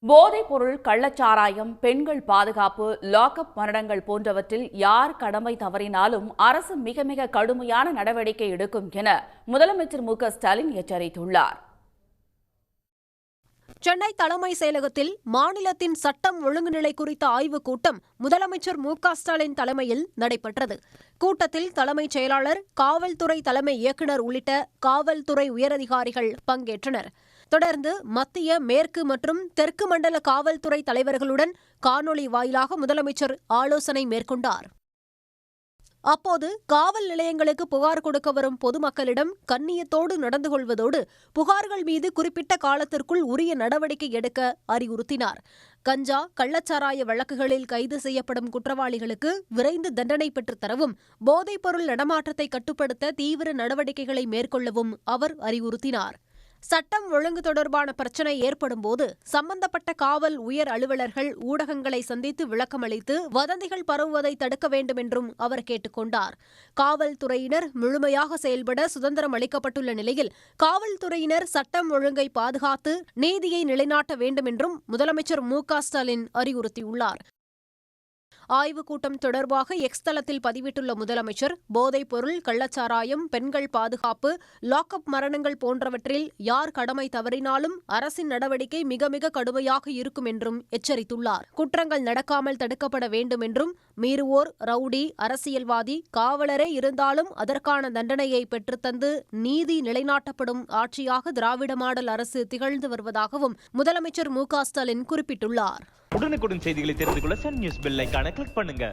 போதைப் பொருள், கள்ளச்சாராயம், பெண்கள் பாதுகாப்பு, லாக்அப் மரணங்கள் போன்றவற்றில் யார் கடமை தவறினாலும் அரசு மிக மிக கடுமையான நடவடிக்கை எடுக்கும் என முதலமைச்சர் மு.க.ஸ்டாலின் எச்சரித்துள்ளார். சென்னை தலைமைச் செயலகத்தில் மாநிலத்தின் சட்டம் ஒழுங்கு நிலை குறித்த ஆய்வுக் கூட்டம் முதலமைச்சர் மு.க.ஸ்டாலின் தலைமையில் நடைபெற்றது. கூட்டத்தில் தலைமைச் செயலாளர், காவல்துறை தலைமை இயக்குநர் உள்ளிட்ட காவல்துறை உயரதிகாரிகள் பங்கேற்றனர். தொடர்ந்து மத்திய, மேற்கு மற்றும் தெற்கு மண்டல காவல்துறை தலைவர்களுடன் காணொலி வாயிலாக முதலமைச்சர் ஆலோசனை மேற்கொண்டார். அப்போது காவல் நிலையங்களுக்கு புகார் கொடுக்க வரும் பொதுமக்களிடம் கண்ணியத்தோடு நடந்து கொள்வதோடு புகார்கள் மீது குறிப்பிட்ட காலத்திற்குள் உரிய நடவடிக்கை எடுக்க அறிவுறுத்தினார். கஞ்சா, கள்ளச்சாராய வழக்குகளில் கைது செய்யப்படும் குற்றவாளிகளுக்கு விரைந்து தண்டனை பெற்றுத் தரவும், போதைப்பொருள் நடமாட்டத்தை கட்டுப்படுத்த தீவிர நடவடிக்கைகளை மேற்கொள்ளவும் அவர் அறிவுறுத்தினார். சட்டம் ஒழுங்கு தொடர்பான பிரச்சினை ஏற்படும்போது சம்பந்தப்பட்ட காவல் உயர் அலுவலர்கள் ஊடகங்களை சந்தித்து விளக்கமளித்து வதந்திகள் பரவுவதை தடுக்க வேண்டும் என்றும் அவர் கேட்டுக் கொண்டார். காவல்துறையினர் முழுமையாக செயல்பட சுதந்திரம் அளிக்கப்பட்டுள்ள நிலையில் காவல்துறையினர் சட்டம் ஒழுங்கை பாதுகாத்து நீதியை நிலைநாட்ட வேண்டும் என்றும் முதலமைச்சர் மு.க.ஸ்டாலின் அறிவுறுத்தியுள்ளார். ஆய்வுக் கூட்டம் தொடர்பாக எக்ஸ் தளத்தில் பதிவிட்டுள்ள முதலமைச்சர், போதைப் பொருள், கள்ளச்சாராயம், பெண்கள் பாதுகாப்பு, லாக்அப் மரணங்கள் போன்றவற்றில் யார் கடமை தவறினாலும் அரசின் நடவடிக்கை மிக மிக கடுமையாக இருக்கும் என்றும் எச்சரித்துள்ளார். குற்றங்கள் நடக்காமல் தடுக்கப்பட வேண்டும் என்றும், மீறுவோர் ரவுடி, அரசியல்வாதி, காவலரே இருந்தாலும் அதற்கான தண்டனையை பெற்றுத்தந்து நீதி நிலைநாட்டப்படும் ஆட்சியாக திராவிட மாடல் அரசு திகழ்ந்து வருவதாகவும் முதலமைச்சர் மு.க.ஸ்டாலின் குறிப்பிட்டுள்ளார். உடனுக்குடன் செய்திகளை தெரிந்து கொள்ள சன் நியூஸ் பெல் ஐகானை கிளிக் பண்ணுங்க.